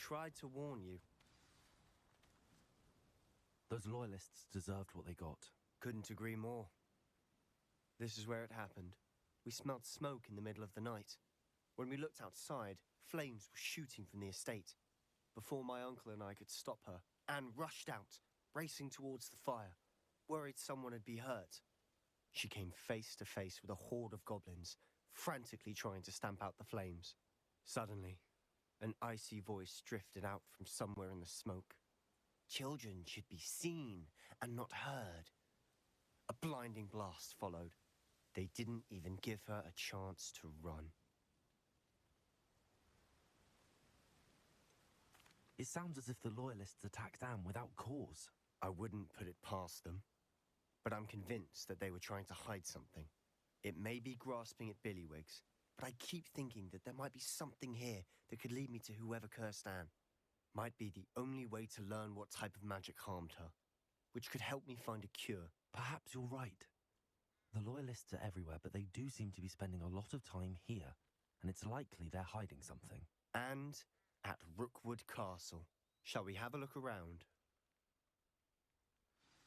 tried to warn you. Those loyalists deserved what they got. Couldn't agree more. This is where it happened. We smelled smoke in the middle of the night. When we looked outside, flames were shooting from the estate. Before my uncle and I could stop her, Anne rushed out, racing towards the fire, worried someone had been hurt. She came face to face with a horde of goblins, frantically trying to stamp out the flames. Suddenly, an icy voice drifted out from somewhere in the smoke. Children should be seen and not heard. A blinding blast followed. They didn't even give her a chance to run. It sounds as if the loyalists attacked Anne without cause. I wouldn't put it past them, but I'm convinced that they were trying to hide something. It may be grasping at billywhigs, but I keep thinking that there might be something here that could lead me to whoever cursed Anne. Might be the only way to learn what type of magic harmed her, which could help me find a cure. Perhaps you're right. The loyalists are everywhere, but they do seem to be spending a lot of time here, and it's likely they're hiding something. And at Rookwood Castle. Shall we have a look around?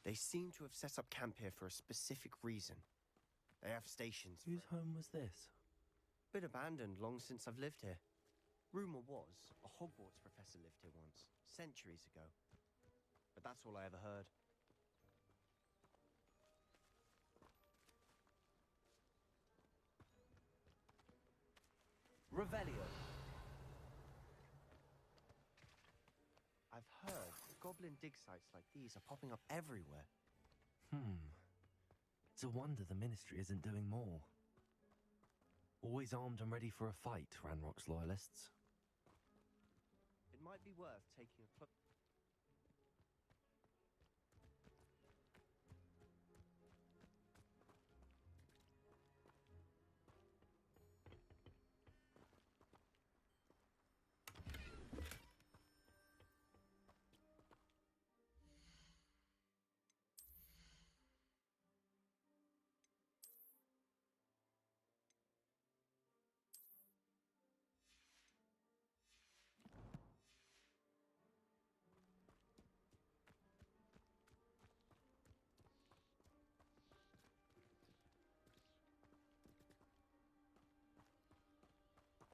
They seem to have set up camp here for a specific reason. They have stations. Whose home was this? Been abandoned long since I've lived here. Rumour was a Hogwarts professor lived here once, centuries ago. But that's all I ever heard. Revelio. I've heard goblin dig sites like these are popping up everywhere. It's a wonder the Ministry isn't doing more. Always armed and ready for a fight, Ranrock's loyalists. It might be worth taking a clook.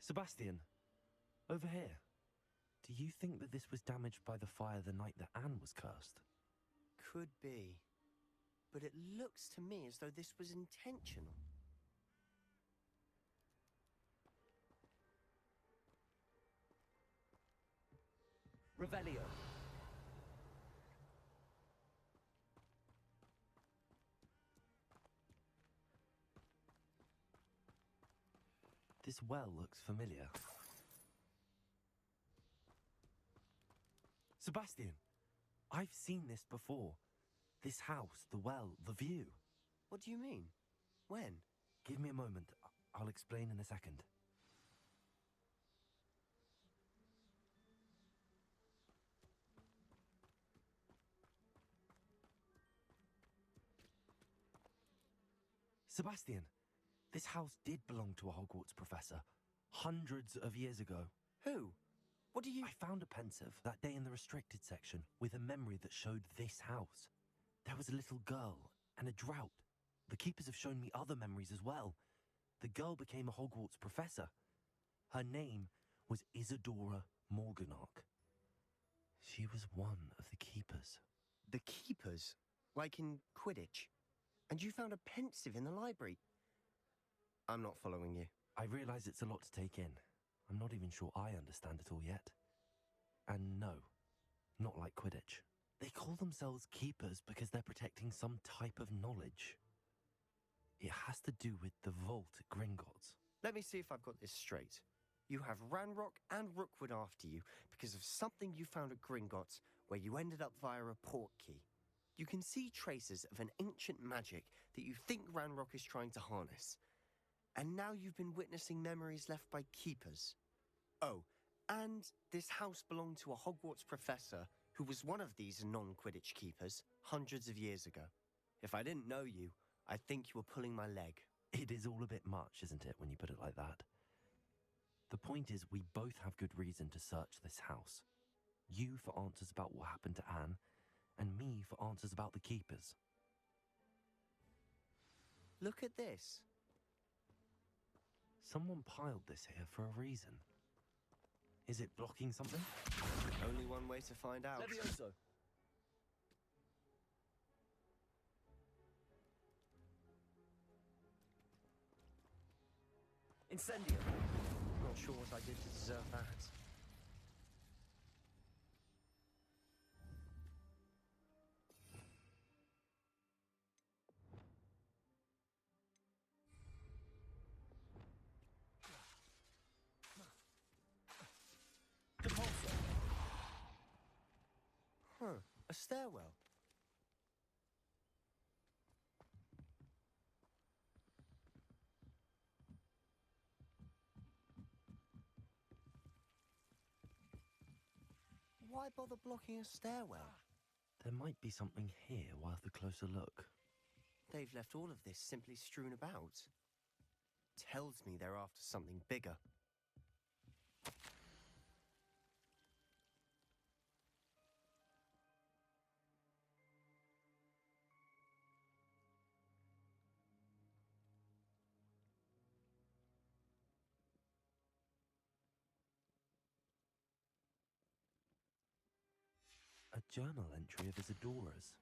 Sebastian, over here. Do you think that this was damaged by the fire the night that Anne was cursed? Could be. But it looks to me as though this was intentional. Revelio. This well looks familiar. Sebastian, I've seen this before. This house, the well, the view. What do you mean? When? Give me a moment. I'll explain in a second. Sebastian, this house did belong to a Hogwarts professor, hundreds of years ago. Who? What do you... I found a pensive that day in the restricted section with a memory that showed this house. There was a little girl and a drought. The keepers have shown me other memories as well. The girl became a Hogwarts professor. Her name was Isadora Morganach. She was one of the keepers. The keepers? Like in Quidditch? And you found a pensive in the library? I'm not following you. I realise it's a lot to take in. I'm not even sure I understand it all yet. And no, not like Quidditch. They call themselves keepers because they're protecting some type of knowledge. It has to do with the vault at Gringotts. Let me see if I've got this straight. You have Ranrock and Rookwood after you because of something you found at Gringotts where you ended up via a portkey. You can see traces of an ancient magic that you think Ranrock is trying to harness. And now you've been witnessing memories left by keepers. Oh, and this house belonged to a Hogwarts professor who was one of these non-Quidditch keepers hundreds of years ago. If I didn't know you, I'd think you were pulling my leg. It is all a bit much, isn't it, when you put it like that? The point is, we both have good reason to search this house. You for answers about what happened to Anne, and me for answers about the keepers. Look at this. Someone piled this here for a reason. Is it blocking something? Only one way to find out. Levioso! Incendio! Not sure what I did to deserve that. Depulso! Huh, a stairwell. Why bother blocking a stairwell? There might be something here worth a closer look. They've left all of this simply strewn about. Tells me they're after something bigger. A journal entry of Isadora's.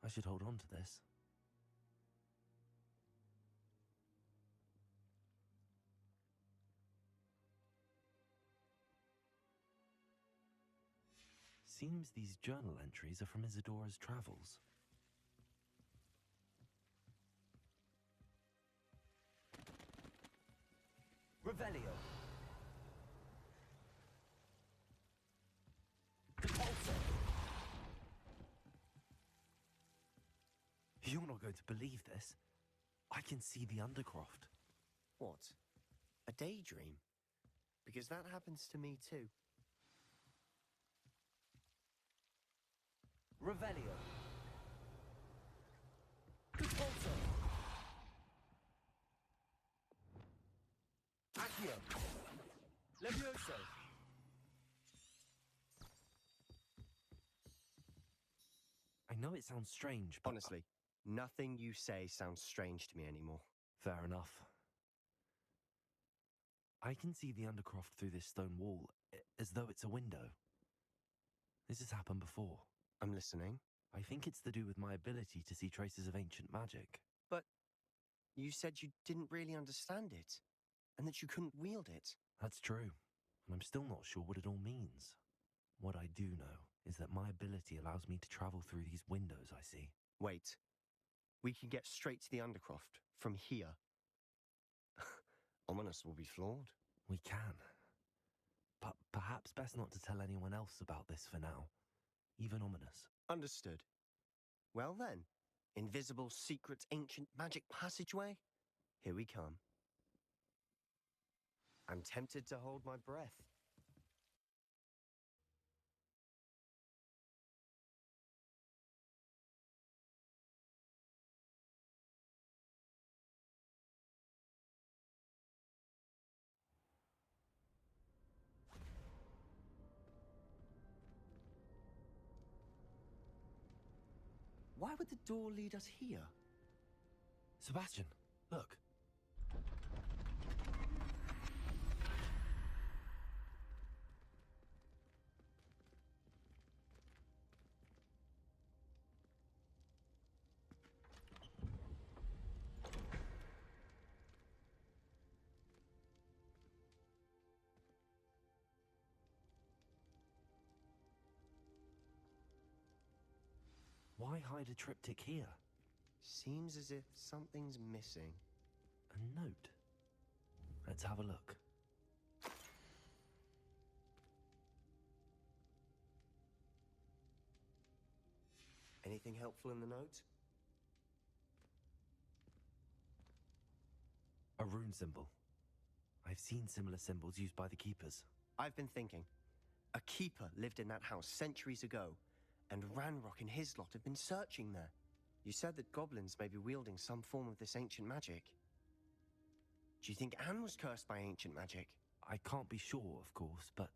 I should hold on to this. Seems these journal entries are from Isadora's travels. Revelio! Depulso! You're not going to believe this. I can see the Undercroft. What? A daydream? Because that happens to me too. Revelio! Depulso! Accio! Levioso! I know it sounds strange, but... Honestly, nothing you say sounds strange to me anymore. Fair enough. I can see the Undercroft through this stone wall, as though it's a window. This has happened before. I'm listening. I think it's to do with my ability to see traces of ancient magic. But you said you didn't really understand it, and that you couldn't wield it. That's true, and I'm still not sure what it all means. What I do know is that my ability allows me to travel through these windows I see. Wait. We can get straight to the Undercroft from here. Ominous will be flawed. We can. But perhaps best not to tell anyone else about this for now. Even Ominous. Understood. Well then, invisible, secret, ancient magic passageway? Here we come. I'm tempted to hold my breath. Why would the door lead us here? Sebastian, look. Why hide a triptych here? Seems as if something's missing. A note. Let's have a look. Anything helpful in the note? A rune symbol. I've seen similar symbols used by the keepers. I've been thinking. A keeper lived in that house centuries ago, and Ranrock and his lot have been searching there. You said that goblins may be wielding some form of this ancient magic. Do you think Anne was cursed by ancient magic? I can't be sure, of course, but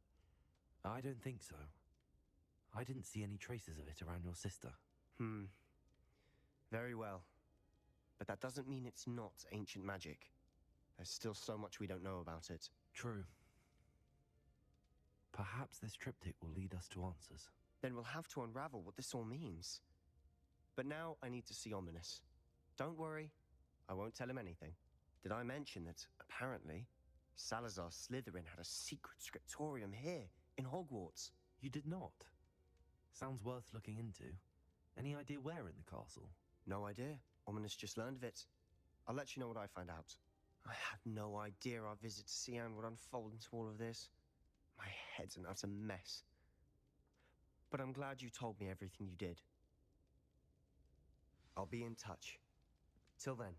I don't think so. I didn't see any traces of it around your sister. Very well. But that doesn't mean it's not ancient magic. There's still so much we don't know about it. True. Perhaps this triptych will lead us to answers. Then we'll have to unravel what this all means. But now I need to see Ominous. Don't worry, I won't tell him anything. Did I mention that, apparently, Salazar Slytherin had a secret scriptorium here, in Hogwarts? You did not? Sounds worth looking into. Any idea where in the castle? No idea. Ominous just learned of it. I'll let you know what I find out. I had no idea our visit to Cian would unfold into all of this. My head's an utter mess. But I'm glad you told me everything you did. I'll be in touch. Till then.